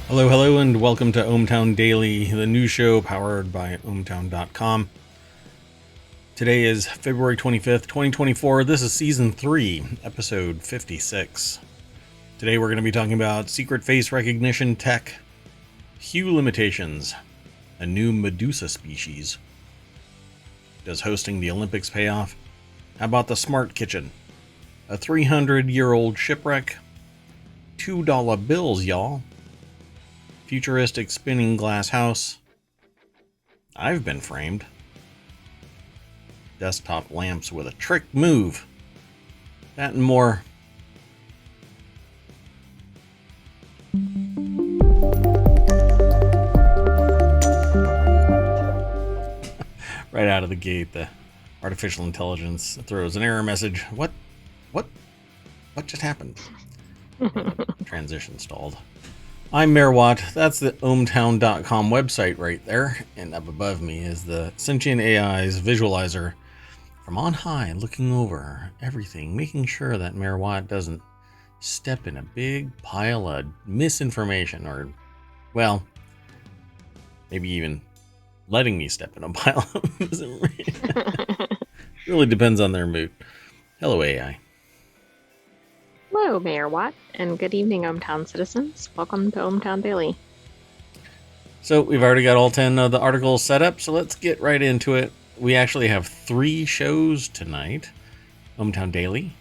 Hello, hello, and welcome to ohmTown Daily, the news show powered by ohmTown.com. Today is February 25th, 2024. This is Season 3, Episode 56. Today we're going to be talking about secret face recognition tech, Hue Limitations, a new Medusa species. Does hosting the Olympics pay off? How about the smart kitchen? A 300-year-old shipwreck? $2 bills, y'all. Futuristic spinning glass house. I've been framed. Desktop lamps with a trick move. That and more. Right out of the gate, the artificial intelligence throws an error message. What just happened? Transition stalled. I'm Mayor Watt. That's the ohmTown.com website right there. And up above me is the sentient AI's visualizer from on high, looking over everything, making sure that Mayor Watt doesn't step in a big pile of misinformation or, well, maybe even letting me step in a pile of misinformation. Really depends on their mood. Hello, AI. Hello, Mayor Watt, and good evening, ohmTown citizens. Welcome to ohmTown Daily. So we've already got all 10 of the articles set up, so let's get right into it. We actually have 3 shows tonight. ohmTown Daily,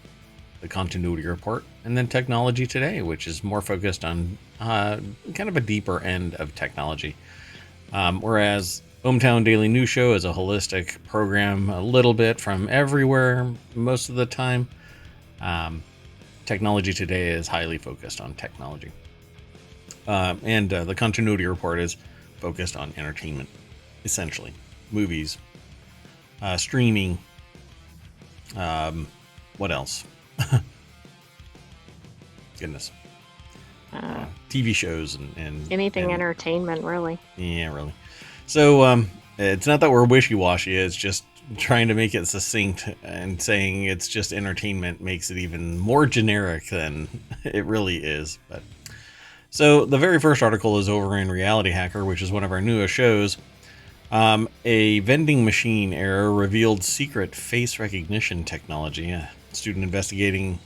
the Continuity Report, and then Technology Today, which is more focused on kind of a deeper end of technology. Whereas ohmTown Daily News Show is a holistic program, a little bit from everywhere most of the time. Technology Today is highly focused on technology. And the Continuity Report is focused on entertainment, essentially. Movies, streaming, what else? Goodness. TV shows and anything entertainment, really. Yeah, really. So it's not that we're wishy-washy, it's just trying to make it succinct, and saying it's just entertainment makes it even more generic than it really is. But so the very first article is over in Reality Hacker, which is one of our newest shows. A vending machine error revealed secret face recognition technology. A student investigation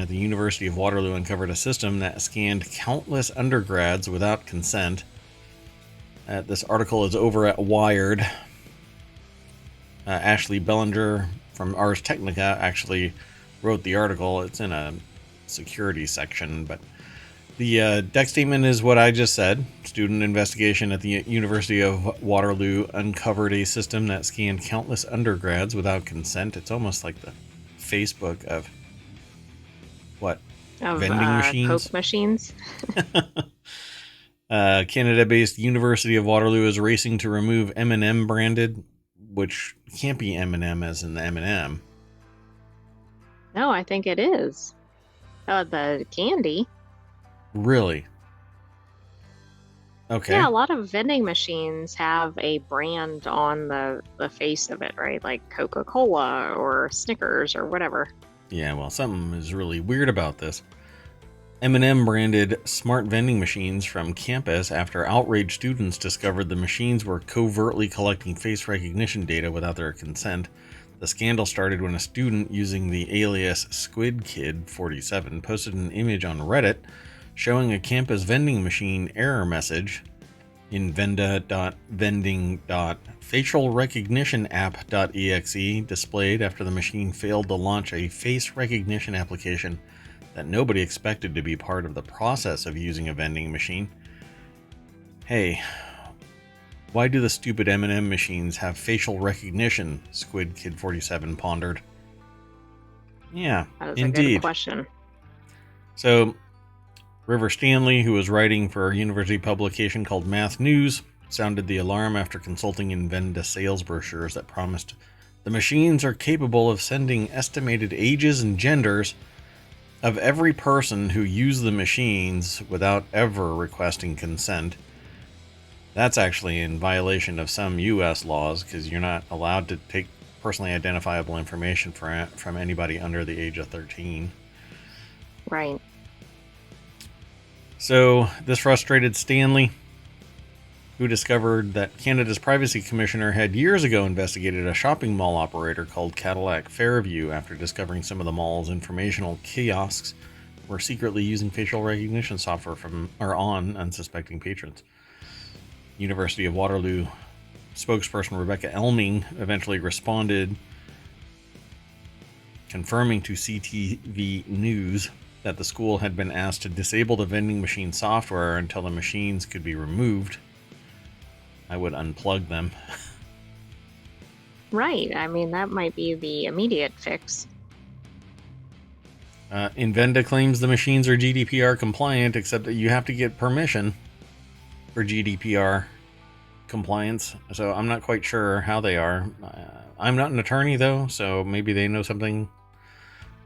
at the University of Waterloo uncovered a system that scanned countless undergrads without consent. This article is over at Wired. Ashley Bellinger from Ars Technica actually wrote the article. It's in a security section, but the deck statement is what I just said. Student investigation at the University of Waterloo uncovered a system that scanned countless undergrads without consent. It's almost like the Facebook of what? Of vending machines? Coke machines. Canada-based University of Waterloo is racing to remove M&M branded, which can't be M&M as in the M&M. No, I think it is. The candy. Really? Okay. Yeah, a lot of vending machines have a brand on the face of it, right? Like Coca-Cola or Snickers or whatever. Yeah, well, something is really weird about this. M&M branded smart vending machines from campus after outraged students discovered the machines were covertly collecting face recognition data without their consent. The scandal started when a student using the alias SquidKid47 posted an image on Reddit showing a campus vending machine error message in venda.vending.facialrecognitionapp.exe displayed after the machine failed to launch a face recognition application that nobody expected to be part of the process of using a vending machine. Hey, why do the stupid M&M machines have facial recognition? SquidKid47 pondered. Yeah, That is indeed. a good question. So, River Stanley, who was writing for a university publication called Math News, sounded the alarm after consulting in Venda sales brochures that promised the machines are capable of sending estimated ages and genders of every person who used the machines without ever requesting consent. That's actually in violation of some U.S. laws, because you're not allowed to take personally identifiable information from anybody under the age of 13. Right. So this frustrated Stanley, who discovered that Canada's privacy commissioner had years ago investigated a shopping mall operator called Cadillac Fairview after discovering some of the mall's informational kiosks were secretly using facial recognition software on unsuspecting patrons. University of Waterloo spokesperson Rebecca Elming eventually responded, confirming to CTV News that the school had been asked to disable the vending machine software until the machines could be removed. I would unplug them. Right. I mean, that might be the immediate fix. Invenda claims the machines are GDPR compliant, except that you have to get permission for GDPR compliance. So I'm not quite sure how they are. I'm not an attorney, though, so maybe they know something.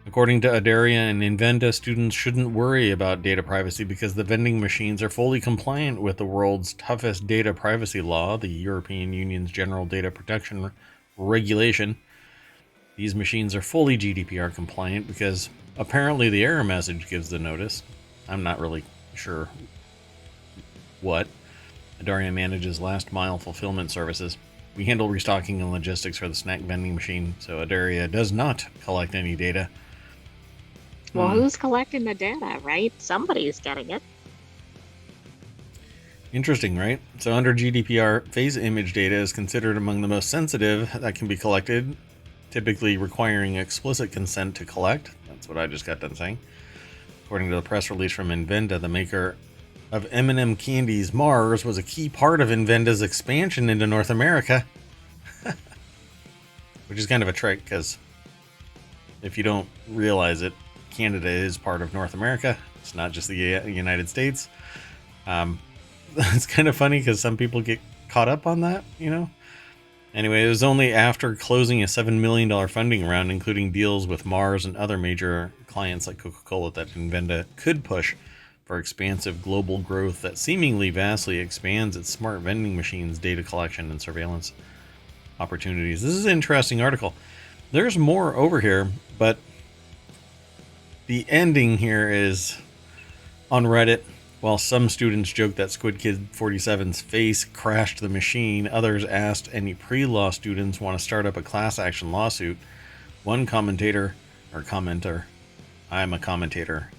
According to Adaria and Invenda, students shouldn't worry about data privacy because the vending machines are fully compliant with the world's toughest data privacy law, the European Union's General Data Protection Regulation. These machines are fully GDPR compliant because apparently the error message gives the notice. I'm not really sure what. Adaria manages last mile fulfillment services. We handle restocking and logistics for the snack vending machine, so Adaria does not collect any data. Well, who's collecting the data, right? Somebody's getting it. Interesting, right? So under GDPR, face image data is considered among the most sensitive that can be collected, typically requiring explicit consent to collect. That's what I just got done saying. According to the press release from Invenda, the maker of M&M candies, Mars, was a key part of Invenda's expansion into North America. Which is kind of a trick, because if you don't realize it, Canada is part of North America. It's not just the United States. It's kind of funny because some people get caught up on that, you know? Anyway, it was only after closing a $7 million funding round, including deals with Mars and other major clients like Coca-Cola, that Invenda could push for expansive global growth that seemingly vastly expands its smart vending machines, data collection, and surveillance opportunities. This is an interesting article. There's more over here, but the ending here is on Reddit. While some students joked that Squid Kid 47's face crashed the machine, others asked any pre-law students want to start up a class action lawsuit. One commentator, I'm a commentator,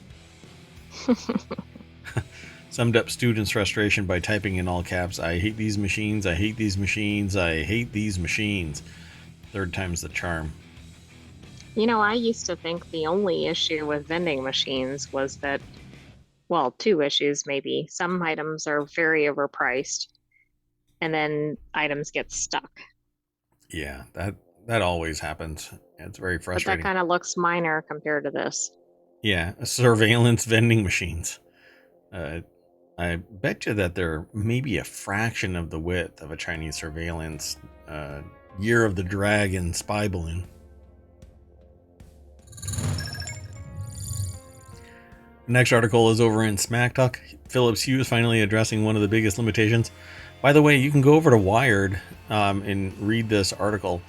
summed up students' frustration by typing in all caps, "I hate these machines, I hate these machines, I hate these machines." Third time's the charm. You know, I used to think the only issue with vending machines was that, well, two issues maybe. Some items are very overpriced, and then items get stuck. Yeah, that always happens. It's very But that frustrating. kind of looks minor compared to this. Yeah, surveillance vending machines. I bet you that they're maybe a fraction of the width of a Chinese surveillance Year of the Dragon spy balloon. The next article is over in Smack Talk. Philips Hue is finally addressing one of the biggest limitations. By the way, you can go over to Wired and read this article.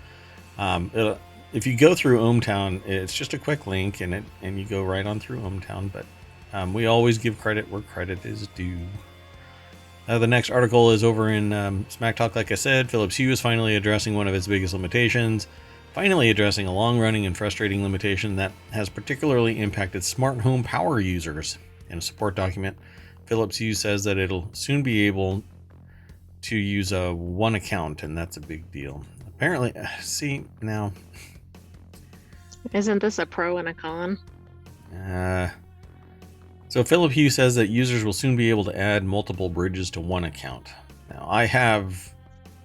If you go through ohmTown, it's just a quick link, and you go right on through ohmTown. But we always give credit where credit is due. The next article is over in Smack Talk. Like I said, Philips Hue is finally addressing one of its biggest limitations. Finally addressing a long-running and frustrating limitation that has particularly impacted smart home power users. In a support document, Philips Hue says that it'll soon be able to use a one account, and that's a big deal. Apparently, see, now... Isn't this a pro and a con? So Philips Hue says that users will soon be able to add multiple bridges to one account. Now, I have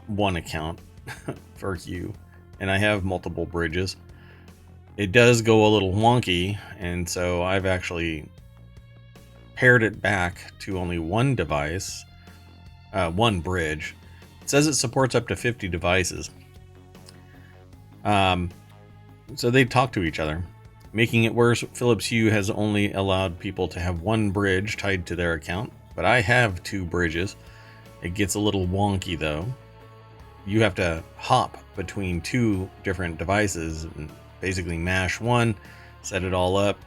one account for Hue, and I have multiple bridges. It does go a little wonky, and so I've actually paired it back to only one device, one bridge. It says it supports up to 50 devices. So they talk to each other. Making it worse, Philips Hue has only allowed people to have one bridge tied to their account, but I have two bridges. It gets a little wonky though. You have to hop between two different devices and basically mash one, set it all up,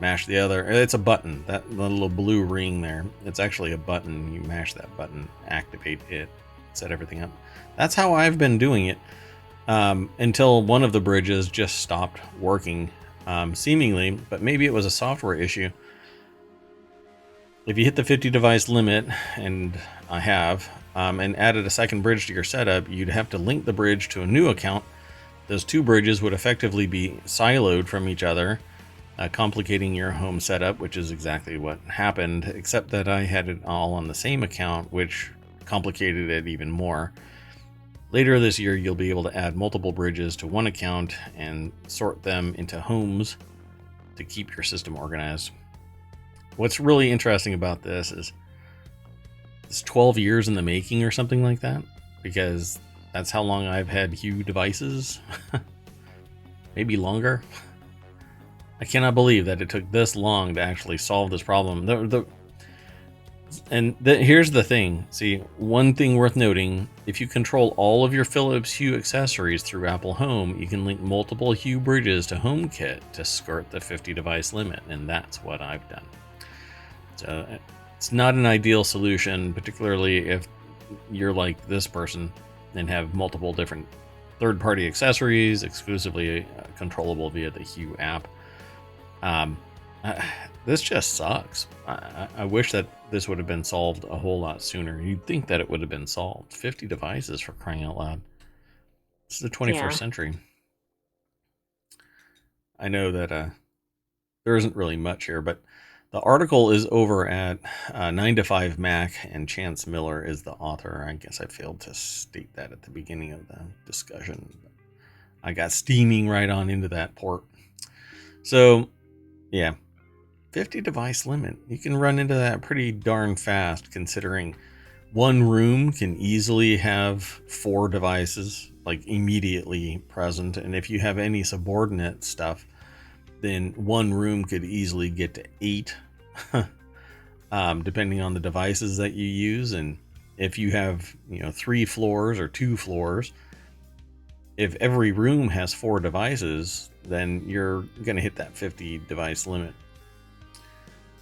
mash the other. It's a button. That little blue ring there. It's actually a button. You mash that button, activate it, set everything up. That's how I've been doing it until one of the bridges just stopped working, seemingly, but maybe it was a software issue. If you hit the 50 device limit, and I have, and added a second bridge to your setup, you'd have to link the bridge to a new account. Those two bridges would effectively be siloed from each other, complicating your home setup, which is exactly what happened, except that I had it all on the same account, which complicated it even more. Later this year, you'll be able to add multiple bridges to one account and sort them into homes to keep your system organized. What's really interesting about this is it's 12 years in the making or something like that, because that's how long I've had Hue devices. Maybe longer. I cannot believe that it took this long to actually solve this problem. Here's the thing. See, one thing worth noting, if you control all of your Philips Hue accessories through Apple Home, you can link multiple Hue bridges to HomeKit to skirt the 50 device limit, and that's what I've done. So it's not an ideal solution, particularly if you're like this person and have multiple different third-party accessories exclusively controllable via the Hue app. This just sucks. I wish that this would have been solved a whole lot sooner. You'd think that it would have been solved. 50 devices, for crying out loud. This is the 21st century. I know that there isn't really much here, but the article is over at 9to5Mac, and Chance Miller is the author. I guess I failed to state that at the beginning of the discussion. I got steaming right on into that port. So, yeah, 50 device limit. You can run into that pretty darn fast, considering one room can easily have 4 devices, like immediately present. And if you have any subordinate stuff, then one room could easily get to 8, depending on the devices that you use. And if you have, 3 floors or 2 floors, if every room has 4 devices, then you're going to hit that 50 device limit.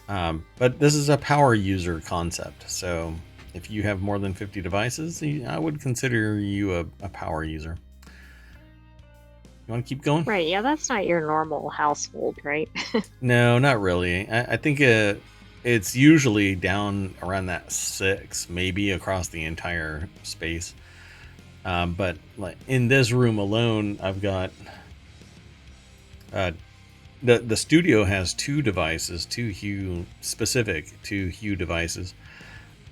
But this is a power user concept. So if you have more than 50 devices, I would consider you a power user. You want to keep going? Right. Yeah, that's not your normal household, right? No, not really. I think it's usually down around that 6, maybe across the entire space. But like in this room alone, I've got the studio has 2 devices, 2 Hue devices.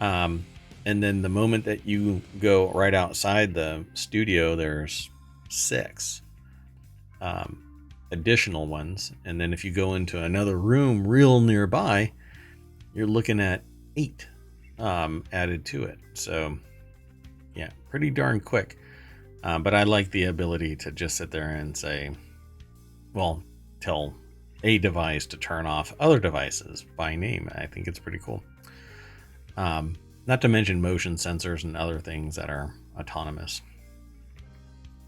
And then the moment that you go right outside the studio, there's 6 additional ones. And then if you go into another room real nearby, you're looking at 8 added to it. So yeah, pretty darn quick. But I like the ability to just sit there and say, well, tell a device to turn off other devices by name. I think it's pretty cool. Not to mention motion sensors and other things that are autonomous.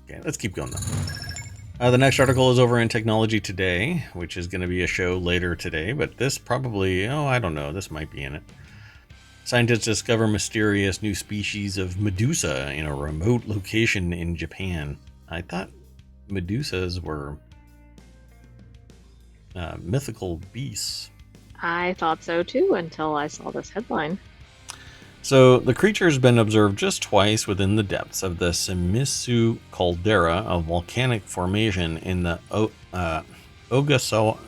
Okay, let's keep going though. The next article is over in Technology Today, which is going to be a show later today, but this probably, I don't know, this might be in it. Scientists discover mysterious new species of Medusa in a remote location in Japan. I thought Medusas were mythical beasts. I thought so too until I saw this headline. So the creature has been observed just twice within the depths of the Shimizu caldera, a volcanic formation in the Ogasawara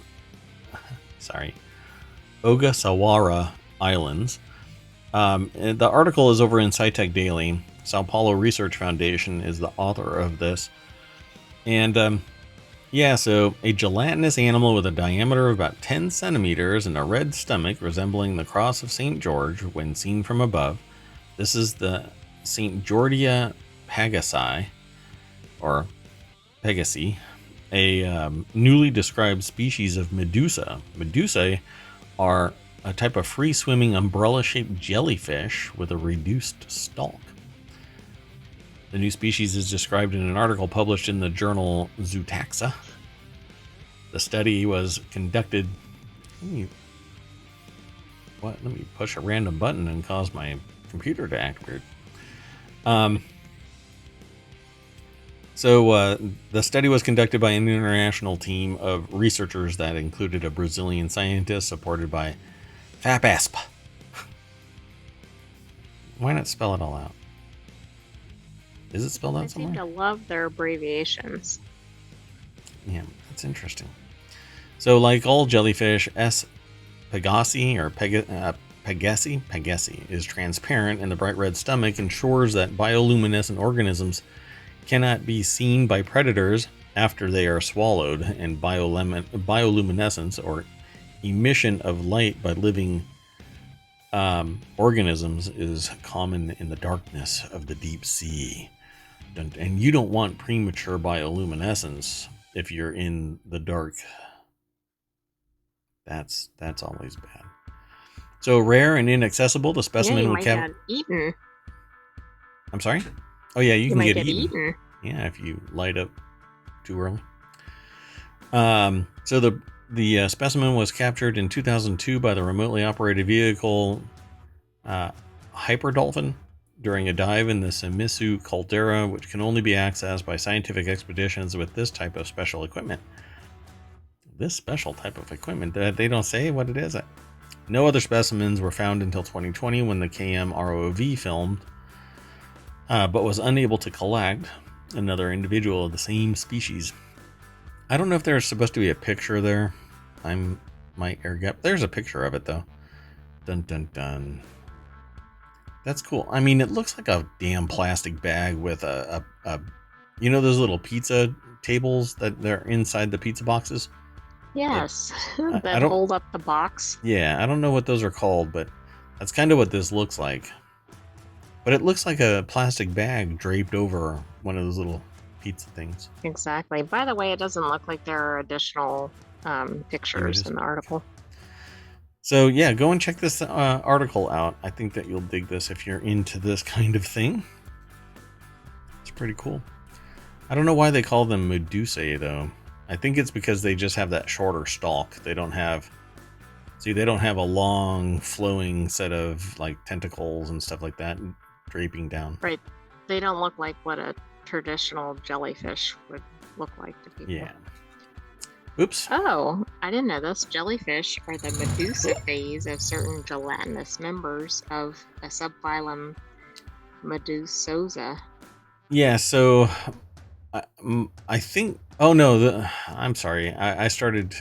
Islands. The article is over in SciTech Daily. Sao Paulo Research Foundation is the author of this. And so a gelatinous animal with a diameter of about 10 centimeters and a red stomach resembling the cross of St. George when seen from above. This is the St. Georgia pegasi, or Pegasi, a newly described species of Medusa. Medusae are a type of free-swimming umbrella-shaped jellyfish with a reduced stalk. The new species is described in an article published in the journal Zootaxa. The study was conducted Let me push a random button and cause my computer to act weird. So the study was conducted by an international team of researchers that included a Brazilian scientist supported by FAPASP. Why not spell it all out? Is it spelled out somewhere? I seem to love their abbreviations. Yeah, that's interesting. So, like all jellyfish, S. pegasi or Pegasi is transparent, and the bright red stomach ensures that bioluminescent organisms cannot be seen by predators after they are swallowed, and bioluminescence or emission of light by living organisms is common in the darkness of the deep sea. And you don't want premature bioluminescence if you're in the dark. That's always bad. So rare and inaccessible, the specimen might get eaten. I'm sorry? Oh yeah, you can might get eaten. Yeah, if you light up too early. So the specimen was captured in 2002 by the remotely operated vehicle Hyperdolphin during a dive in the Simisu caldera, which can only be accessed by scientific expeditions with this type of special equipment. This special type of equipment, they don't say what it is. No other specimens were found until 2020 when the KM ROV filmed, but was unable to collect another individual of the same species. I don't know if there's supposed to be a picture there. I might air gap. There's a picture of it though. Dun dun dun. That's cool. I mean, it looks like a damn plastic bag with a you know those little pizza tables that they're inside the pizza boxes? Yes, that hold up the box. Yeah, I don't know what those are called, but that's kind of what this looks like. But it looks like a plastic bag draped over one of those little pizza things. Exactly. By the way, it doesn't look like there are additional pictures in the article. So yeah, go and check this article out. I think that you'll dig this if you're into this kind of thing. It's pretty cool. I don't know why they call them Medusae though. I think it's because they just have that shorter stalk. They don't have a long flowing set of like tentacles and stuff like that draping down. Right. They don't look like what a traditional jellyfish would look like to people. Yeah. Oops. Oh, I didn't know this. Jellyfish are the Medusa phase of certain gelatinous members of a subphylum Medusosa. Yeah, so I think. Oh no, I'm sorry. I started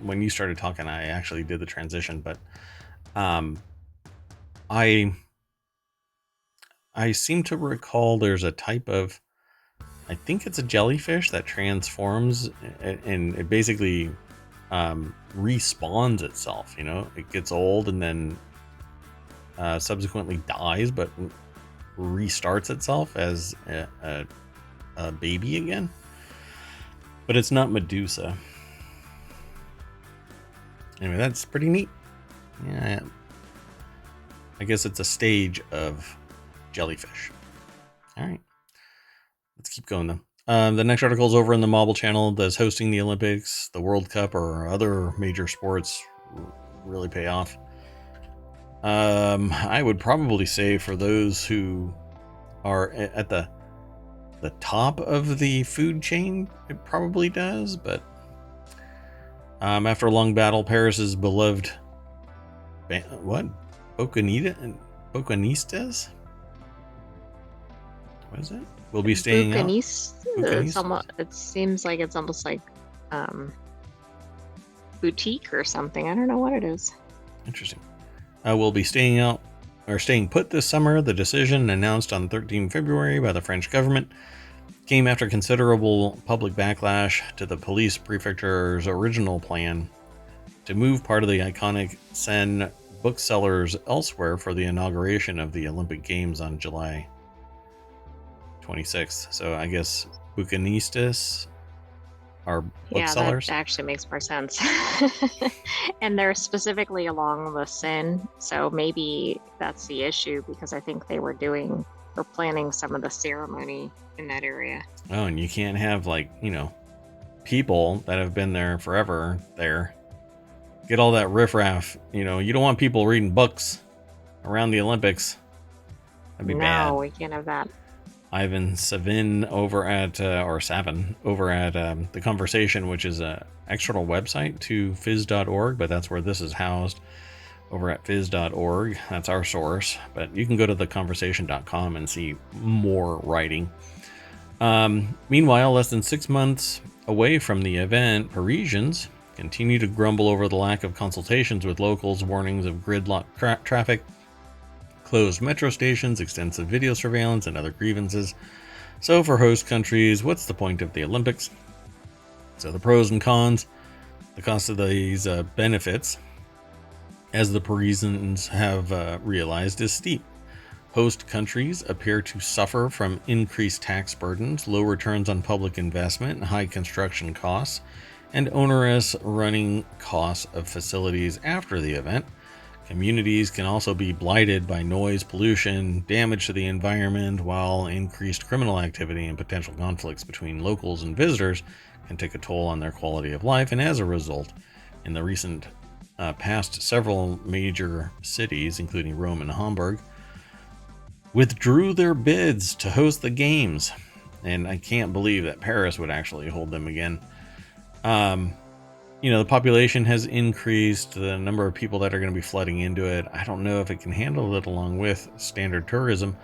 when you started talking. I actually did the transition, but I seem to recall there's a type of. I think it's a jellyfish that transforms and it basically respawns itself. You know, it gets old and then subsequently dies, but restarts itself as a baby again. But it's not Medusa. Anyway, that's pretty neat. Yeah, I guess it's a stage of jellyfish. All right. Let's keep going though. The next article is over in the Mobile channel. Does hosting the Olympics, the World Cup, or other major sports really pay off? I would probably say for those who are at the top of the food chain, it probably does. But after a long battle, Paris's beloved Bocanistas? What is it? Will be staying out. It seems like it's almost like boutique or something. I don't know what it is. Interesting. Will be staying out or staying put this summer. The decision, announced on 13 February by the French government, came after considerable public backlash to the police prefecture's original plan to move part of the iconic Seine booksellers elsewhere for the inauguration of the Olympic Games on July 26th. So I guess Bucanistas are booksellers. Yeah, that actually makes more sense. And they're specifically along the Seine, so maybe that's the issue, because I think they were planning some of the ceremony in that area. Oh, and you can't have people that have been there forever there. get all that riffraff. You don't want people reading books around the Olympics. That'd be bad. No, we can't have that. Ivan Savin over at, The Conversation, which is a external website to phys.org, but that's where this is housed, over at phys.org. That's our source, but you can go to theconversation.com and see more writing. Meanwhile, less than 6 months away from the event, Parisians continue to grumble over the lack of consultations with locals, warnings of gridlock traffic, closed metro stations, extensive video surveillance, and other grievances. So for host countries, what's the point of the Olympics? So the pros and cons, the cost of these benefits, as the Parisians have realized, is steep. Host countries appear to suffer from increased tax burdens, low returns on public investment, high construction costs, and onerous running costs of facilities after the event. Communities can also be blighted by noise pollution, damage to the environment, while increased criminal activity and potential conflicts between locals and visitors can take a toll on their quality of life. And as a result, in the recent past, several major cities, including Rome and Hamburg, withdrew their bids to host the games. And I can't believe that Paris would actually hold them again. The population has increased, the number of people that are going to be flooding into it. I don't know if it can handle it along with standard tourism.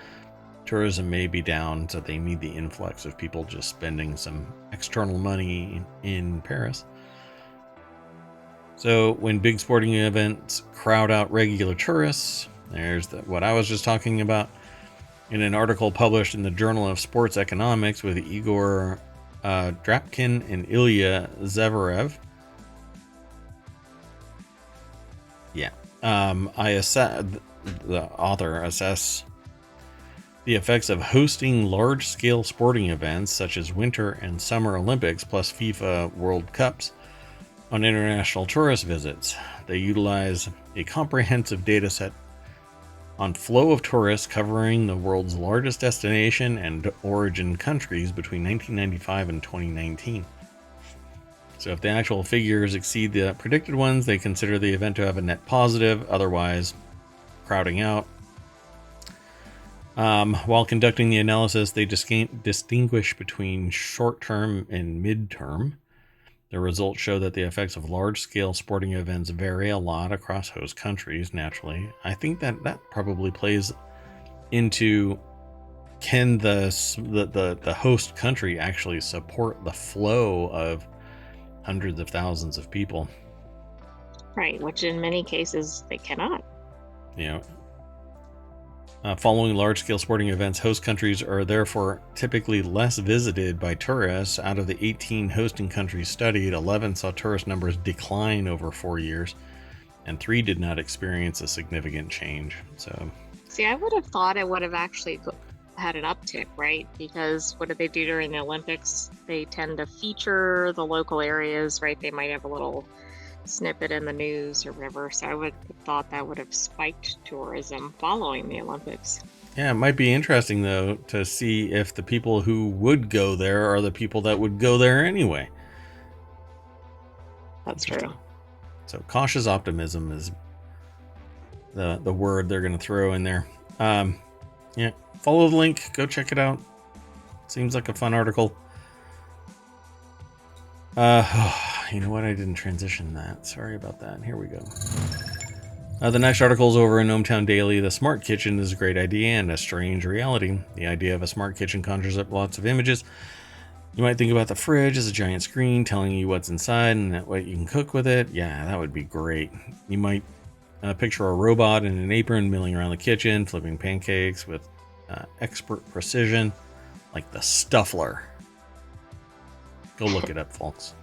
Tourism may be down, so they need the influx of people just spending some external money in Paris. So when big sporting events crowd out regular tourists, there's what I was just talking about. In an article published in the Journal of Sports Economics with Igor Drapkin and Ilya Zverev, the author assess the effects of hosting large-scale sporting events such as Winter and Summer Olympics plus FIFA World Cups on international tourist visits. They utilize a comprehensive data set on flow of tourists covering the world's largest destination and origin countries between 1995 and 2019. So if the actual figures exceed the predicted ones, they consider the event to have a net positive, otherwise crowding out. While conducting the analysis, they distinguish between short-term and mid-term. The results show that the effects of large-scale sporting events vary a lot across host countries, naturally. I think that probably plays into, can the host country actually support the flow of hundreds of thousands of people? Right, which in many cases they cannot. Following large-scale sporting events, host countries are therefore typically less visited by tourists. Out of the 18 hosting countries studied, 11 saw tourist numbers decline over 4 years, and 3 did not experience a significant change. So, see, I would have thought it would have actually had an uptick, right? Because what do they do during the Olympics? They tend to feature the local areas, right? They might have a little snippet in the news or whatever. So I would have thought that would have spiked tourism following the Olympics. Yeah, it might be interesting, though, to see if the people who would go there are the people that would go there anyway. That's true. So cautious optimism is the word they're going to throw in there. Yeah, follow the link. Go check it out. Seems like a fun article. You know what? I didn't transition that. Sorry about that. Here we go. The next article is over in ohmTown Daily. The smart kitchen is a great idea and a strange reality. The idea of a smart kitchen conjures up lots of images. You might think about the fridge as a giant screen telling you what's inside and what you can cook with it. Yeah, that would be great. You might picture a robot in an apron milling around the kitchen, flipping pancakes with expert precision, like the Stuffler. Go look it up, folks.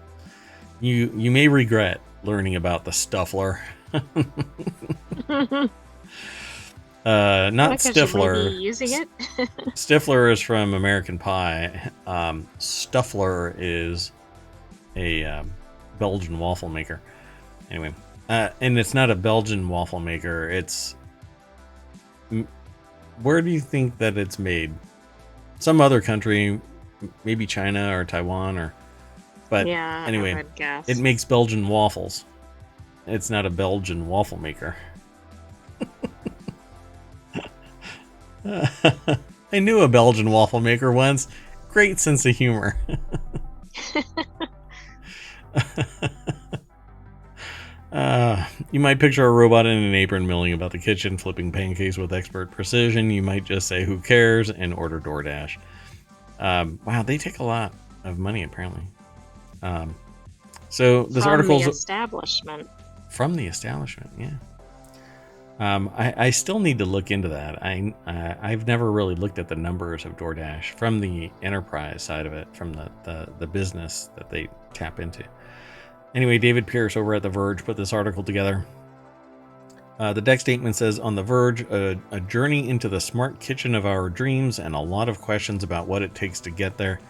You may regret learning about the Stuffler. Not Stifler. Using it. Stifler is from American Pie. Stuffler is a Belgian waffle maker. Anyway, and it's not a Belgian waffle maker. It's, where do you think that it's made? Some other country, maybe China or Taiwan, or. But yeah, anyway, I would guess. It makes Belgian waffles. it's not a Belgian waffle maker. I knew a Belgian waffle maker once. Great sense of humor. You might picture a robot in an apron milling about the kitchen, flipping pancakes with expert precision. You might just say, "Who cares?" and order DoorDash. Wow, they take a lot of money, apparently. So this article's from the establishment. From the establishment, yeah. I still need to look into that. I've never really looked at the numbers of DoorDash from the enterprise side of it, from the business that they tap into. Anyway, David Pierce over at The Verge put this article together. The deck statement says, on The Verge, a journey into the smart kitchen of our dreams and a lot of questions about what it takes to get there.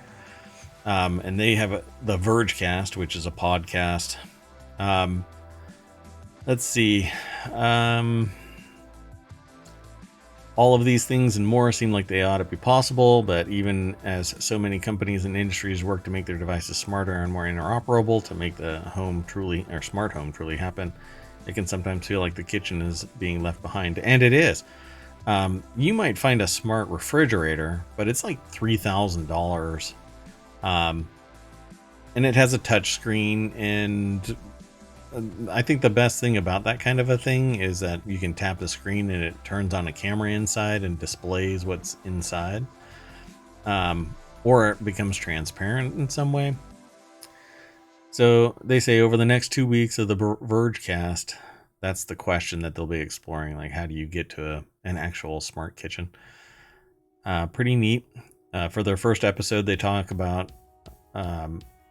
And they have the Vergecast, which is a podcast. Let's see. All of these things and more seem like they ought to be possible, but even as so many companies and industries work to make their devices smarter and more interoperable to make the smart home truly happen, it can sometimes feel like the kitchen is being left behind. And it is. You might find a smart refrigerator, but it's like $3,000. And it has a touch screen, and I think the best thing about that kind of a thing is that you can tap the screen and it turns on a camera inside and displays what's inside, or it becomes transparent in some way. So they say over the next 2 weeks of the Vergecast, that's the question that they'll be exploring, like how do you get to an actual smart kitchen. Pretty neat. For their first episode, they talk about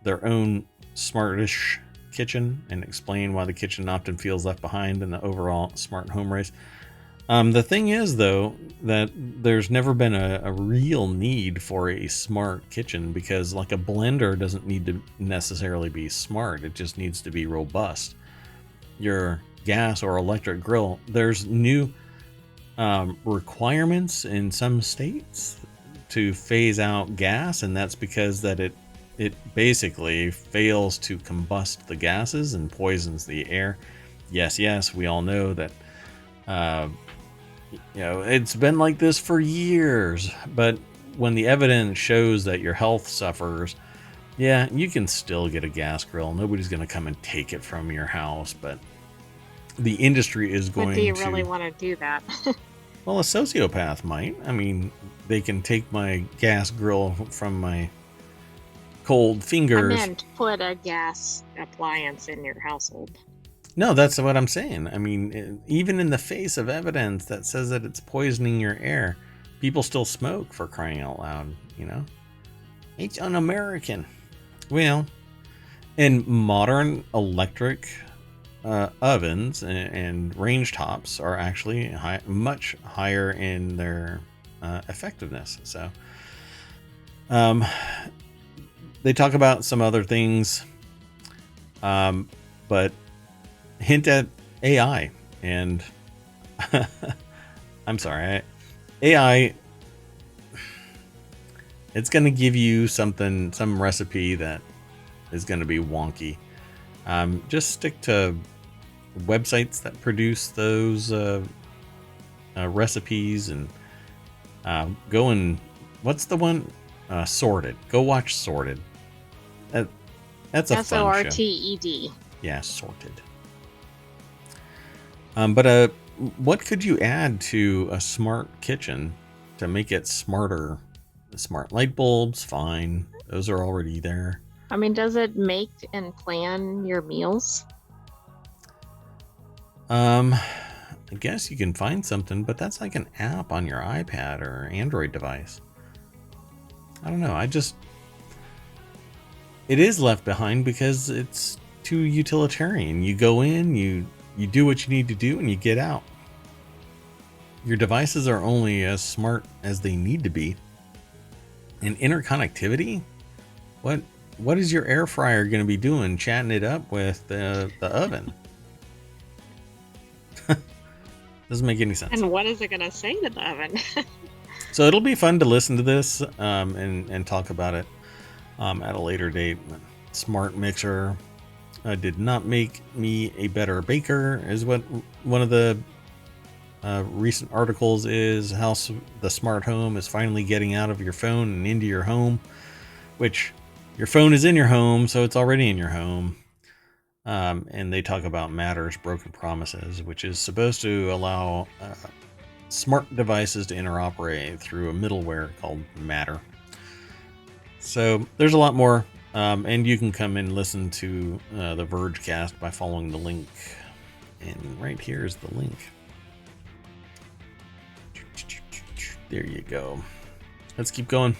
their own smartish kitchen and explain why the kitchen often feels left behind in the overall smart home race. The thing is, though, that there's never been a real need for a smart kitchen, because like a blender doesn't need to necessarily be smart. It just needs to be robust. Your gas or electric grill, there's new requirements in some states to phase out gas, and that's because that it basically fails to combust the gases and poisons the air. Yes, we all know that. It's been like this for years, but when the evidence shows that your health suffers, yeah, you can still get a gas grill. Nobody's going to come and take it from your house, but the industry is going to... But do you really want to do that? Well, a sociopath might. I mean, they can take my gas grill from my cold fingers. I meant put a gas appliance in your household. No, that's what I'm saying. I mean, even in the face of evidence that says that it's poisoning your air, people still smoke, for crying out loud, you know? It's un-American. Well, and modern electric ovens and range tops are actually much higher in their effectiveness. So, they talk about some other things, but hint at AI. And I'm sorry, AI, it's going to give you some recipe that is going to be wonky. Just stick to websites that produce those recipes, and go and what's the one? Sorted. Go watch Sorted. That's a fun show. SORTED. Yeah, Sorted. But what could you add to a smart kitchen to make it smarter? The smart light bulbs, fine. Those are already there. I mean, does it make and plan your meals? I guess you can find something, but that's like an app on your iPad or Android device. I don't know. It is left behind because it's too utilitarian. You go in, you do what you need to do, and you get out. Your devices are only as smart as they need to be. And interconnectivity? What is your air fryer going to be doing, chatting it up with the oven? Doesn't make any sense. And what is it going to say to the oven? So it'll be fun to listen to this and talk about it at a later date. Smart mixer. did not make me a better baker, is what one of the recent articles is. How the smart home is finally getting out of your phone and into your home, which your phone is in your home, so it's already in your home. And they talk about Matter's broken promises, which is supposed to allow smart devices to interoperate through a middleware called Matter. So there's a lot more, and you can come and listen to the Vergecast by following the link. And right here is the link. There you go. Let's keep going.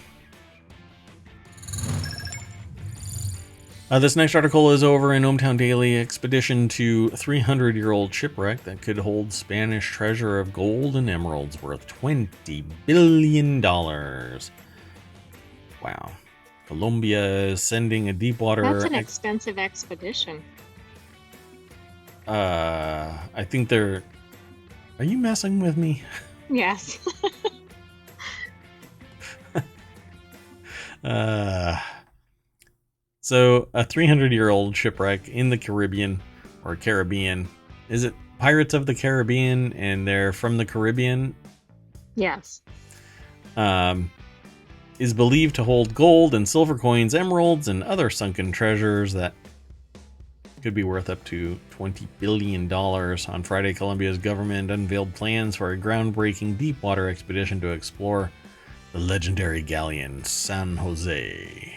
This next article is over in ohmTown Daily. Expedition to 300-year-old shipwreck that could hold Spanish treasure of gold and emeralds worth $20 billion. Wow. Colombia is sending a deepwater... That's an expensive expedition. I think they're... Are you messing with me? Yes. So a 300-year-old shipwreck in the Caribbean, or Caribbean. Is it Pirates of the Caribbean and they're from the Caribbean? Yes. Is believed to hold gold and silver coins, emeralds, and other sunken treasures that could be worth up to $20 billion. On Friday, Colombia's government unveiled plans for a groundbreaking deepwater expedition to explore the legendary galleon San Jose.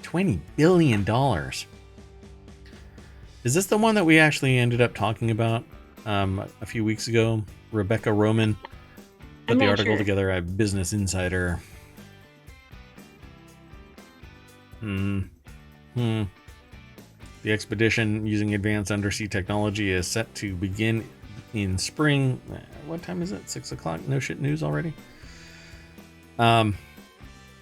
$20 billion. Is this the one that we actually ended up talking about a few weeks ago? Rebecca Roman put the article together at Business Insider. The expedition using advanced undersea technology is set to begin in spring. What time is it? 6 o'clock? No shit news already? The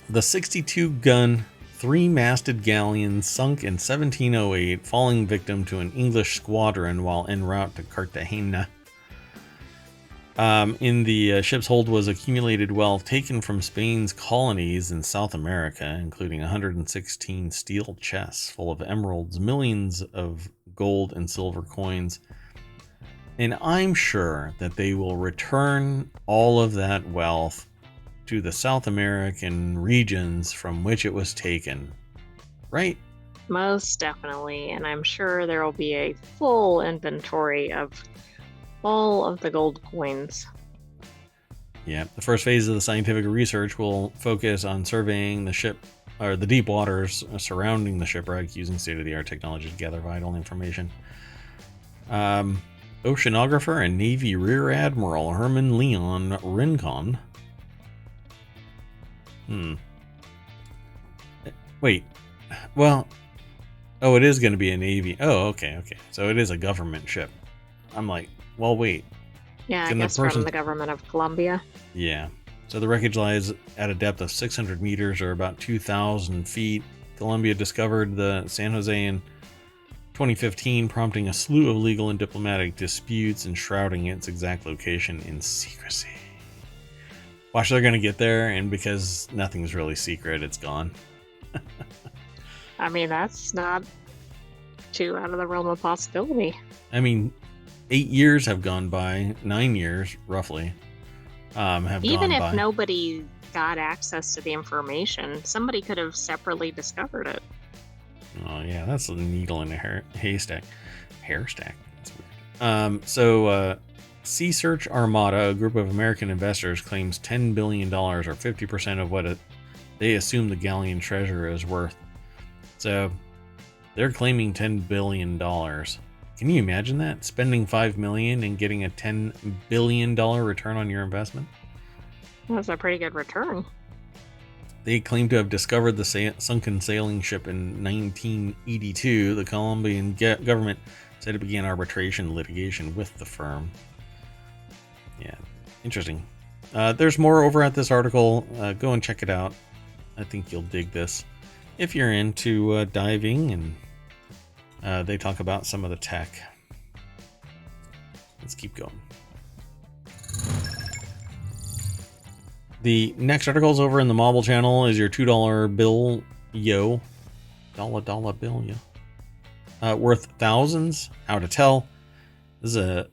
62-gun, 3-masted galleon sunk in 1708, falling victim to an English squadron while en route to Cartagena. In the ship's hold was accumulated wealth taken from Spain's colonies in South America, including 116 steel chests full of emeralds, millions of gold and silver coins. And I'm sure that they will return all of that wealth to the South American regions from which it was taken, right? Most definitely, and I'm sure there will be a full inventory of all of the gold coins. Yeah, the first phase of the scientific research will focus on surveying the ship, or the deep waters surrounding the shipwreck, using state-of-the-art technology to gather vital information. Oceanographer and Navy Rear Admiral Herman Leon Rincon. Wait. Well, oh, it is going to be a Navy. Oh, okay. So it is a government ship. I'm like, well, wait. Yeah, I guess from the government of Colombia. Yeah. So the wreckage lies at a depth of 600 meters, or about 2,000 feet. Colombia discovered the San Jose in 2015, prompting a slew of legal and diplomatic disputes and shrouding its exact location in secrecy. Watch, they're going to get there, and because nothing's really secret, it's gone. I mean, that's not too out of the realm of possibility. I mean, 8 years have gone by, 9 years, roughly, have gone by. Even if nobody got access to the information, somebody could have separately discovered it. Oh, yeah, that's a needle in a haystack. Hairstack. That's weird. Sea Search Armada, a group of American investors, claims $10 billion, or 50% of what they assume the galleon treasure is worth. So they're claiming $10 billion. Can you imagine that? Spending $5 million and getting a $10 billion return on your investment? That's a pretty good return. They claim to have discovered the sunken sailing ship in 1982. The Colombian government said it began arbitration litigation with the firm. Yeah, interesting. There's more over at this article. Go and check it out. I think you'll dig this. If you're into diving, and they talk about some of the tech. Let's keep going. The next article is over in the Mobile channel. Is your $2 bill, yo. Dollar bill, yo. worth thousands. How to tell. This is a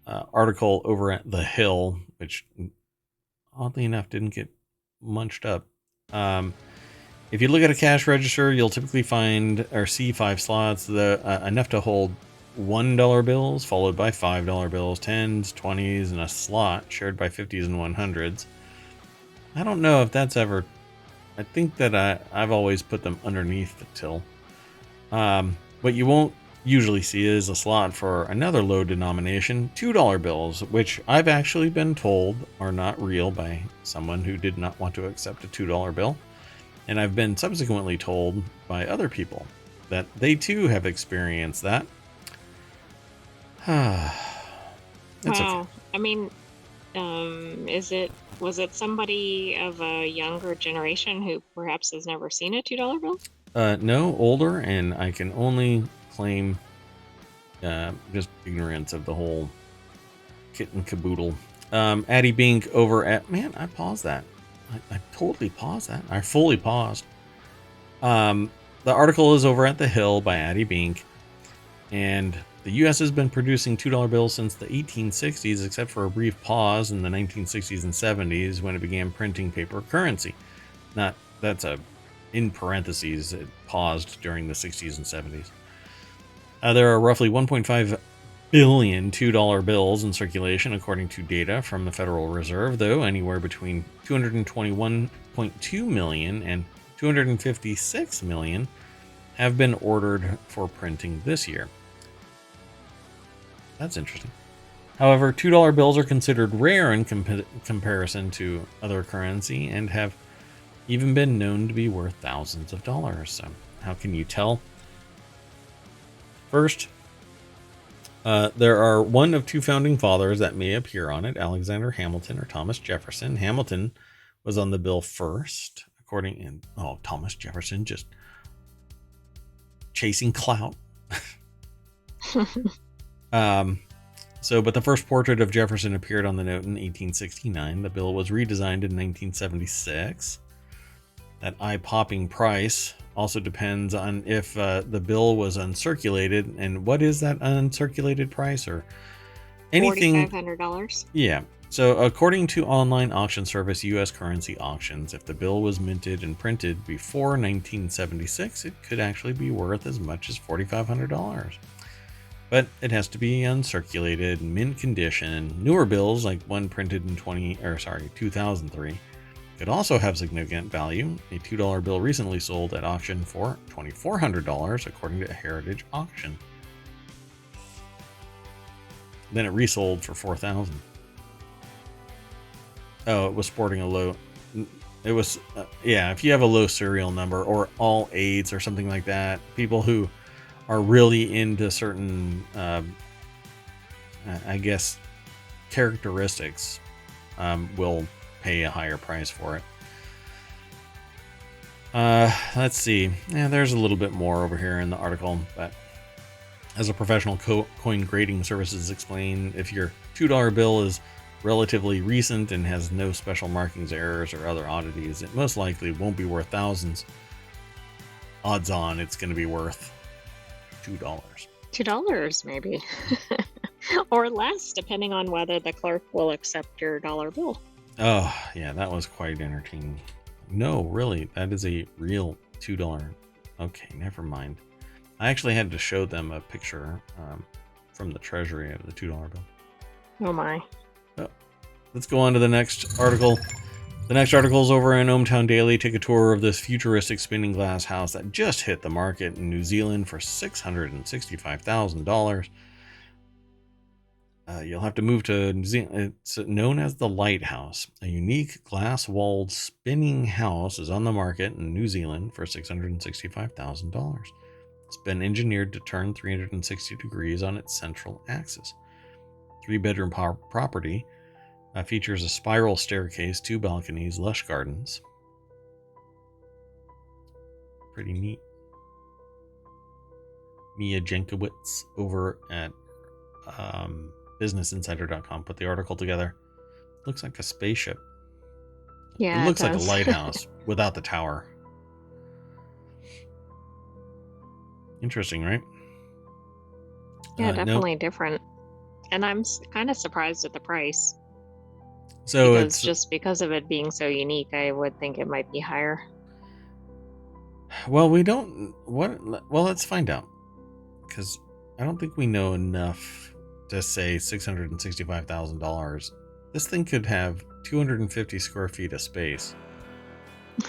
article over at The Hill, which oddly enough didn't get munched up. If you look at a cash register, you'll typically find or see 5 slots, enough to hold $1 bills, followed by $5 bills, 10s, 20s, and a slot shared by 50s and 100s. I don't know if that's ever... I think that I've always put them underneath the till. What you won't usually see is a slot for another low denomination, $2 bills, which I've actually been told are not real by someone who did not want to accept a $2 bill. And I've been subsequently told by other people that they too have experienced that. Wow. Okay. I mean, was it somebody of a younger generation who perhaps has never seen a $2 bill? No, older, and I can only claim just ignorance of the whole kit and caboodle. Addie Bink over at... Man, I paused that. I totally paused that. I fully paused. The article is over at The Hill by Addie Bink, and the U.S. has been producing $2 bills since the 1860s, except for a brief pause in the 1960s and 70s when it began printing paper currency. In parentheses, it paused during the 60s and 70s. There are roughly 1.5 billion $2 bills in circulation, according to data from the Federal Reserve, though anywhere between 221.2 million and 256 million have been ordered for printing this year. That's interesting. However, $2 bills are considered rare in comparison to other currency and have even been known to be worth thousands of dollars. So how can you tell? First, there are one of 2 founding fathers that may appear on it, Alexander Hamilton or Thomas Jefferson. Hamilton was on the bill first, Thomas Jefferson just chasing clout. But the first portrait of Jefferson appeared on the note in 1869. The bill was redesigned in 1976. That eye-popping price also depends on if the bill was uncirculated. And what is that uncirculated price? Or anything? $4,500. Yeah. So according to online auction service U.S. Currency Auctions, if the bill was minted and printed before 1976, it could actually be worth as much as $4,500. But it has to be uncirculated, mint condition. Newer bills, like one printed in 2003, could also have significant value. A $2 bill recently sold at auction for $2,400, according to a Heritage Auction. Then it resold for $4,000. Oh, it was sporting a low... It was... if you have a low serial number or all 8s or something like that, people who are really into certain, characteristics, will pay a higher price for it. Let's see. Yeah, there's a little bit more over here in the article, but as a professional coin grading services explain, if your $2 bill is relatively recent and has no special markings, errors, or other oddities, it most likely won't be worth thousands. Odds on it's going to be worth $2. $2 maybe. Or less, depending on whether the clerk will accept your dollar bill. Oh, yeah, that was quite entertaining. No, really, that is a real $2. Okay, never mind. I actually had to show them a picture from the treasury of the $2 bill. Oh my. Let's go on to the next article. The next article is over in ohmTown Daily. Take a tour of this futuristic spinning glass house that just hit the market in New Zealand for $665,000. You'll have to move to New Zealand. It's known as the Lighthouse. A unique glass-walled spinning house is on the market in New Zealand for $665,000. It's been engineered to turn 360 degrees on its central axis. 3-bedroom property. Features a spiral staircase, 2 balconies, lush gardens. Pretty neat. Mia Jenkowitz over at BusinessInsider.com put the article together. Looks like a spaceship. Yeah, it looks like a does. lighthouse without the tower. Interesting, right? Yeah, Nope. definitely different. And I'm kind of surprised at the price So because it's, just because of it being so unique, I would think it might be higher. well, we don't, what, well, let's find out. Because I don't think we know enough to say $665,000. This thing could have 250 square feet of space.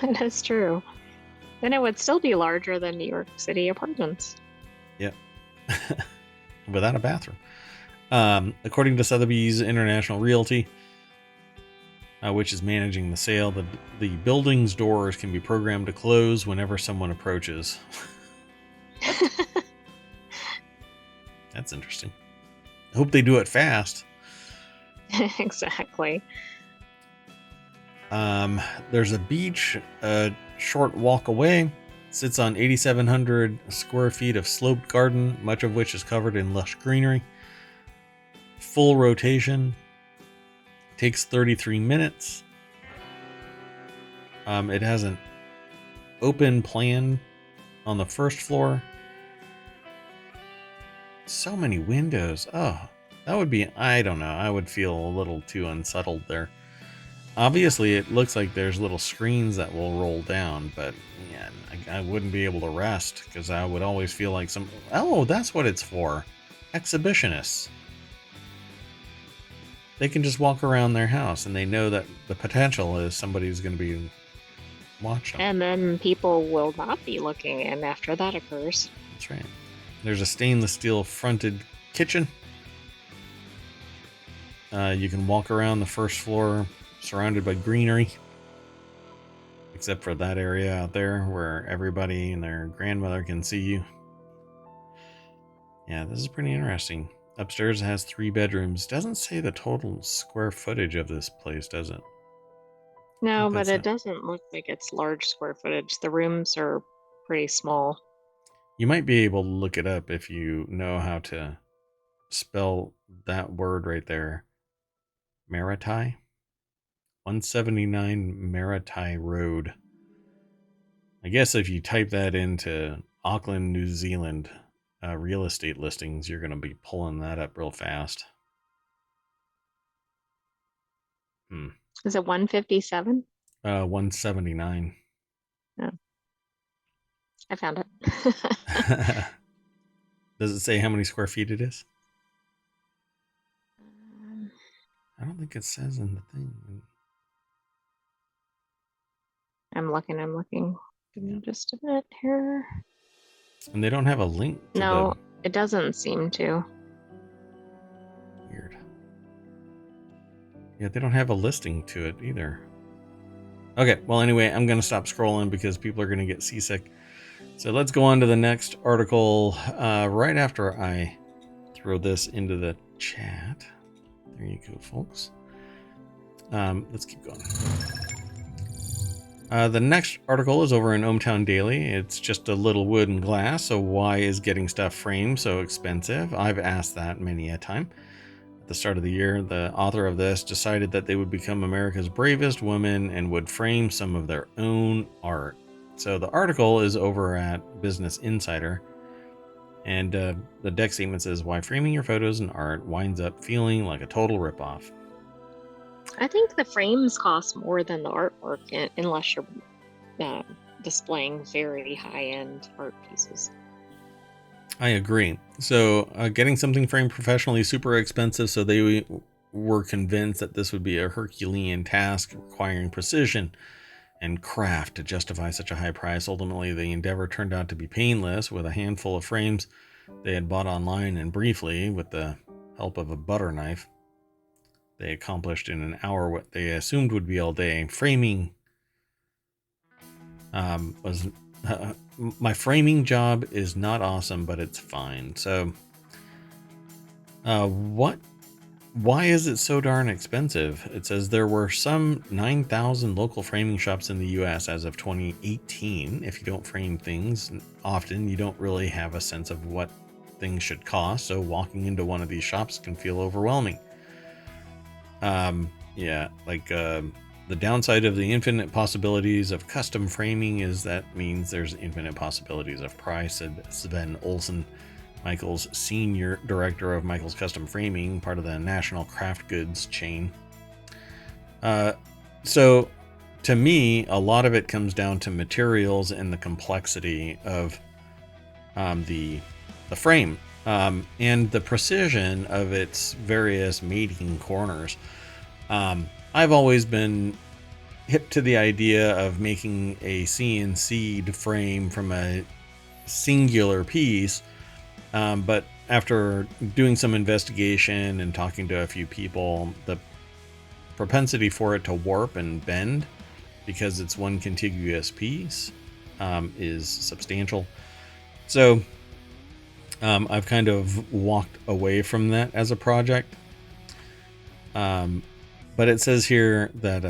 That is true. Then it would still be larger than New York City apartments. Yep. Without a bathroom. According to Sotheby's International Realty, which is managing the sale, the building's doors can be programmed to close whenever someone approaches. What? That's interesting. I hope they do it fast. Exactly. There's a beach a short walk away. Sits on 8,700 square feet of sloped garden, much of which is covered in lush greenery. Full rotation. Takes 33 minutes. It has an open plan on the first floor. So many windows. Oh, that would be, I don't know. I would feel a little too unsettled there. Obviously, it looks like there's little screens that will roll down, but yeah, I wouldn't be able to rest because I would always feel like oh, that's what it's for. Exhibitionists. They can just walk around their house and they know that the potential is somebody's going to be watching. And then people will not be looking in after that occurs. That's right. There's a stainless steel fronted kitchen. You can walk around the first floor surrounded by greenery, except for that area out there where everybody and their grandmother can see you. Yeah, this is pretty interesting. Upstairs it has 3 bedrooms. Doesn't say the total square footage of this place, does it? No, but it doesn't look like it's large square footage. The rooms are pretty small. You might be able to look it up if you know how to spell that word right there. Maritai? 179 Maritai Road. I guess if you type that into Auckland, New Zealand real estate listings, you're going to be pulling that up real fast. Is it 157? 179. No. I found it. Does it say how many square feet it is? I don't think it says in the thing. I'm looking. Give me just a minute here. And they don't have a link to No, it doesn't seem to. Weird. Yeah, they don't have a listing to it either. Okay, well, anyway, I'm going to stop scrolling because people are going to get seasick. So let's go on to the next article right after I throw this into the chat. There you go, folks. Let's keep going. The next article is over in ohmTown Daily. It's just a little wood and glass, so why is getting stuff framed so expensive? I've asked that many a time. At the start of the year, the author of this decided that they would become America's bravest women and would frame some of their own art. So the article is over at Business Insider, and the deck statement says, why framing your photos and art winds up feeling like a total ripoff. I think the frames cost more than the artwork unless you're displaying very high-end art pieces. I agree. So getting something framed professionally is super expensive, so they were convinced that this would be a Herculean task requiring precision and craft to justify such a high price. Ultimately, the endeavor turned out to be painless. With a handful of frames they had bought online, and briefly, with the help of a butter knife, they accomplished in an hour what they assumed would be all day. Framing was my framing job is not awesome, but it's fine. So why is it so darn expensive? It says there were some 9,000 local framing shops in the US as of 2018. If you don't frame things often, you don't really have a sense of what things should cost, so walking into one of these shops can feel overwhelming. The downside of the infinite possibilities of custom framing is that means there's infinite possibilities of price, said Sven Olsen, Michael's senior director of Michael's Custom Framing, part of the National Craft Goods chain. So to me, a lot of it comes down to materials and the complexity of the frame, and the precision of its various mating corners. I've always been hip to the idea of making a CNC'd frame from a singular piece, but after doing some investigation and talking to a few people, the propensity for it to warp and bend because it's one contiguous piece is substantial. So I've kind of walked away from that as a project. But it says here that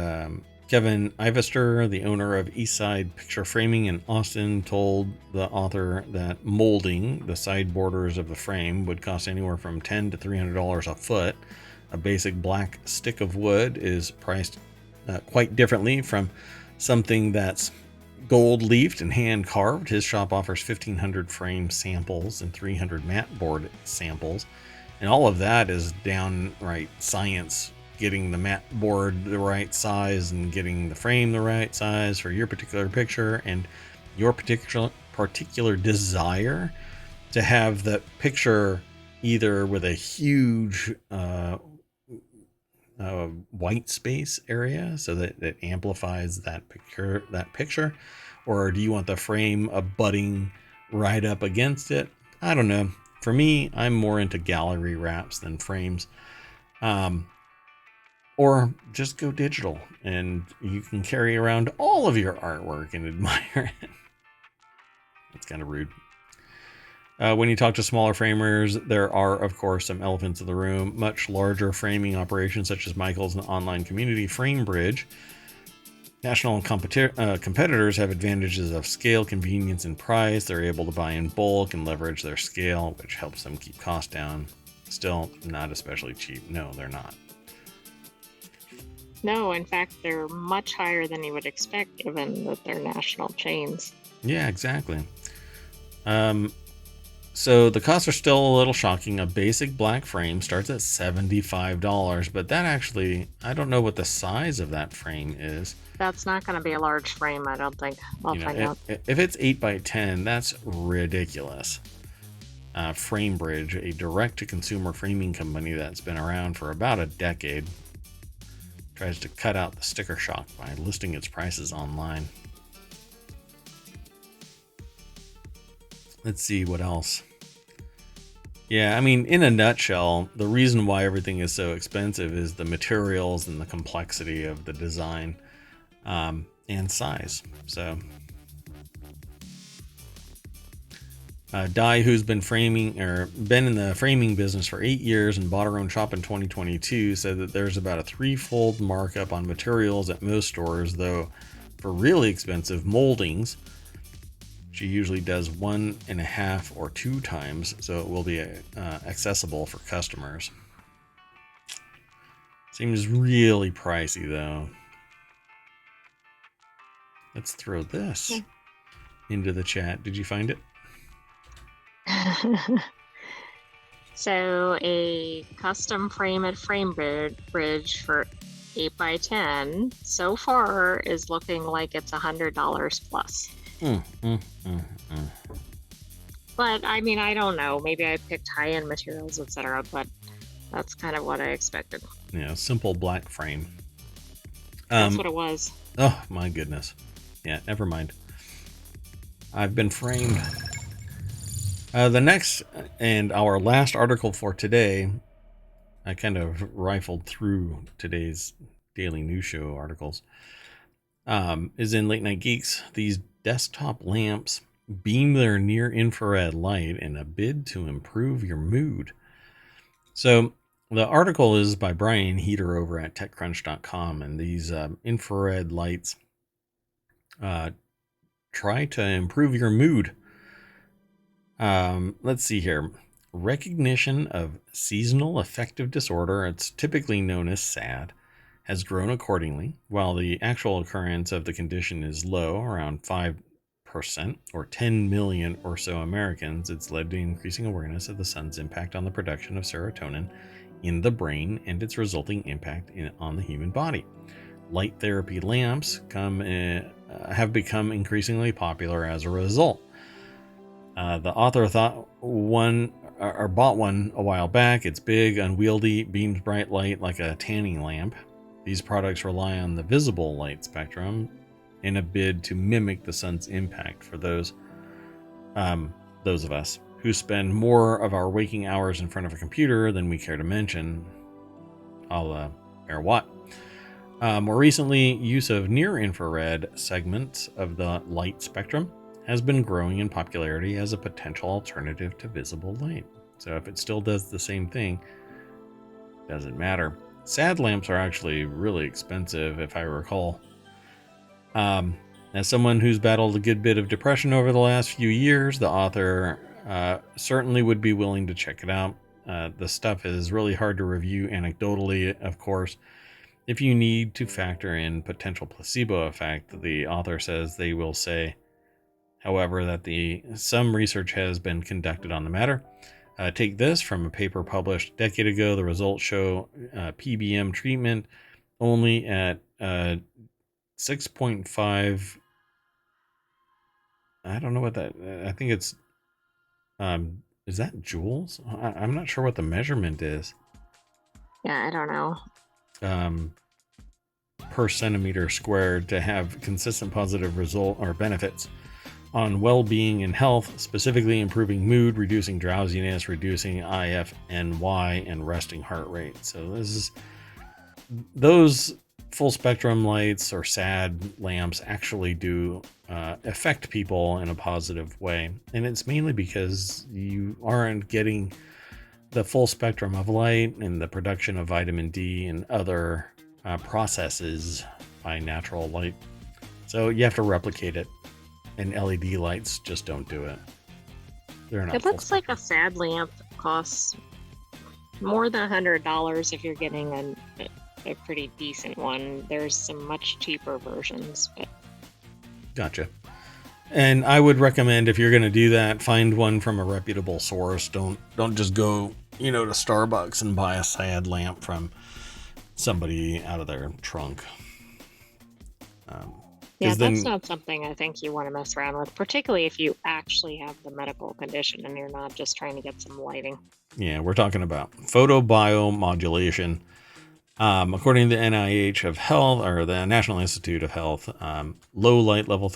Kevin Ivester, the owner of Eastside Picture Framing in Austin, told the author that molding the side borders of the frame would cost anywhere from $10 to $300 a foot. A basic black stick of wood is priced quite differently from something that's gold leafed and hand carved. His shop offers 1,500 frame samples and 300 mat board samples, and all of that is downright science, getting the mat board the right size and getting the frame the right size for your particular picture and your particular desire to have the picture either with a huge white space area so that it amplifies that picture, or do you want the frame abutting right up against it? I don't know. For me, I'm more into gallery wraps than frames. Or just go digital and you can carry around all of your artwork and admire it. That's kind of rude. When you talk to smaller framers, there are, of course, some elephants in the room. Much larger framing operations, such as Michael's and online community FrameBridge. National competitors have advantages of scale, convenience, and price. They're able to buy in bulk and leverage their scale, which helps them keep costs down. Still not especially cheap. No, they're not. No, in fact, they're much higher than you would expect given that they're national chains. Yeah, exactly. So the costs are still a little shocking. A basic black frame starts at $75, but that actually, I don't know what the size of that frame is. That's not going to be a large frame, I don't think. I'll find out. If it's 8x10, that's ridiculous. FrameBridge, a direct-to-consumer framing company that's been around for about a decade, tries to cut out the sticker shock by listing its prices online. Let's see what else. Yeah, I mean, in a nutshell, the reason why everything is so expensive is the materials and the complexity of the design and size. So, Di, who's been in the framing business for 8 years and bought her own shop in 2022, said that there's about a threefold markup on materials at most stores, though for really expensive moldings, she usually does 1.5 or 2 times, so it will be accessible for customers. Seems really pricey, though. Let's throw this into the chat. Did you find it? So a custom frame at FrameBridge for 8x10 so far is looking like it's $100 plus. But I mean, I don't know. Maybe I picked high-end materials, etc. But that's kind of what I expected. Yeah, simple black frame. That's what it was. Oh my goodness. Yeah, never mind. I've been framed. The next and our last article for today, I kind of rifled through today's Daily News Show articles, is in Late Night Geeks. These desktop lamps beam their near infrared light in a bid to improve your mood. So the article is by Brian Heater over at TechCrunch.com, and these infrared lights try to improve your mood. Let's see here. Recognition of seasonal affective disorder, it's typically known as SAD, has grown accordingly, while the actual occurrence of the condition is low, around 5% or 10 million or so Americans, it's led to increasing awareness of the sun's impact on the production of serotonin in the brain and its resulting impact on the human body. Light therapy lamps have become increasingly popular as a result. The author bought one a while back. It's big, unwieldy, beams bright light like a tanning lamp. These products rely on the visible light spectrum in a bid to mimic the sun's impact for those of us who spend more of our waking hours in front of a computer than we care to mention. I'll air what. More recently, use of near-infrared segments of the light spectrum has been growing in popularity as a potential alternative to visible light. So if it still does the same thing, doesn't matter. SAD lamps are actually really expensive, if I recall. As someone who's battled a good bit of depression over the last few years, the author certainly would be willing to check it out. The stuff is really hard to review anecdotally, of course. If you need to factor in potential placebo effect, the author says they will say, however, that some research has been conducted on the matter. Take this from a paper published a decade ago. The results show PBM treatment only at 6.5. I don't know what that. I think it's. Is that joules? I'm not sure what the measurement is. Yeah, I don't know. Per centimeter squared to have consistent positive result or benefits on well-being and health, specifically improving mood, reducing drowsiness, reducing IFNY, and resting heart rate. So this is those full spectrum lights or SAD lamps actually do affect people in a positive way, and it's mainly because you aren't getting the full spectrum of light and the production of vitamin D and other processes by natural light. So you have to replicate it. And LED lights just don't do it. They're not. It looks like a SAD lamp costs more than $100 if you're getting a pretty decent one. There's some much cheaper versions. But... Gotcha. And I would recommend, if you're going to do that, find one from a reputable source. Don't just go, to Starbucks and buy a SAD lamp somebody out of their trunk. Yeah, that's not something I think you want to mess around with, particularly if you actually have the medical condition and you're not just trying to get some lighting. Yeah, we're talking about photobiomodulation. According to the NIH of Health, or the National Institute of Health, low level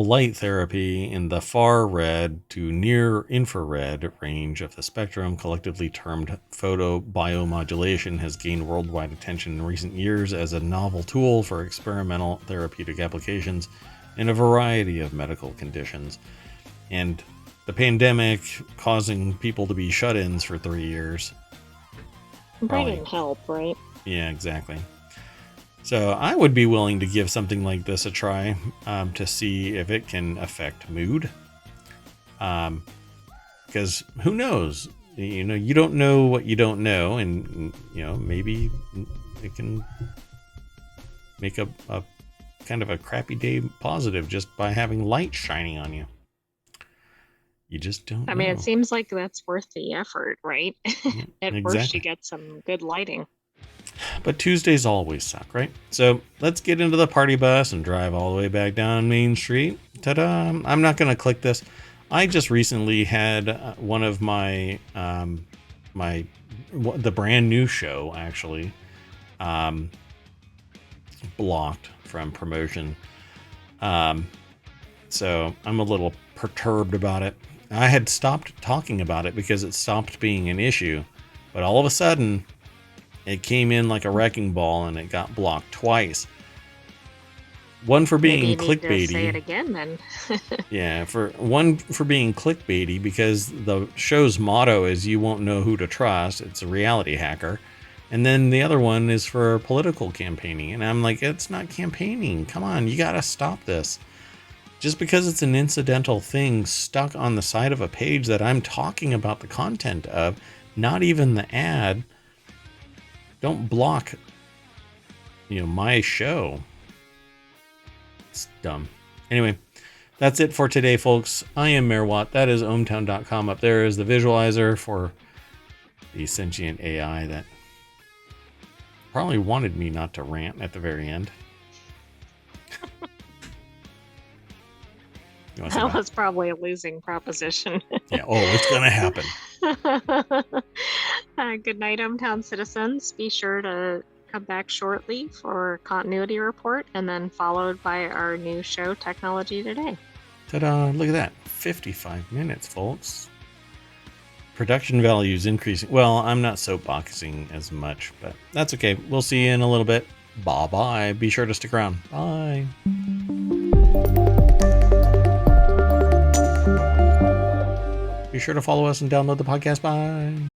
light therapy in the far red to near infrared range of the spectrum, collectively termed photobiomodulation, has gained worldwide attention in recent years as a novel tool for experimental therapeutic applications in a variety of medical conditions. And the pandemic causing people to be shut-ins for 3 years. That didn't help, right? Yeah, exactly. So I would be willing to give something like this a try to see if it can affect mood. Because who knows? You don't know what you don't know, and maybe it can make a kind of a crappy day positive just by having light shining on you. You just don't. I mean, it seems like that's worth the effort, right? At first, you get some good lighting. But Tuesdays always suck, right? So let's get into the party bus and drive all the way back down Main Street. Ta-da! I'm not going to click this. I just recently had one of my the brand new show actually blocked from promotion. So I'm a little perturbed about it. I had stopped talking about it because it stopped being an issue, but all of a sudden it came in like a wrecking ball and it got blocked twice. One for being clickbaity. Say it again then. Yeah, for being clickbaity, because the show's motto is "You won't know who to trust." It's a reality hacker. And then the other one is for political campaigning. And I'm like, it's not campaigning. Come on, you got to stop this. Just because it's an incidental thing stuck on the side of a page that I'm talking about the content of, not even the ad. Don't block, my show. It's dumb. Anyway, that's it for today, folks. I am Mayor Watt. That is ohmTown.com. Up there is the visualizer for the sentient AI that probably wanted me not to rant at the very end. That was probably a losing proposition. Yeah. Oh, it's going to happen. Good night, ohmTown citizens. Be sure to come back shortly for Continuity Report and then followed by our new show, Technology Today. Ta-da. Look at that. 55 minutes, folks. Production values increasing. Well, I'm not soapboxing as much, but that's okay. We'll see you in a little bit. Bye-bye. Be sure to stick around. Bye. Be sure to follow us and download the podcast. Bye.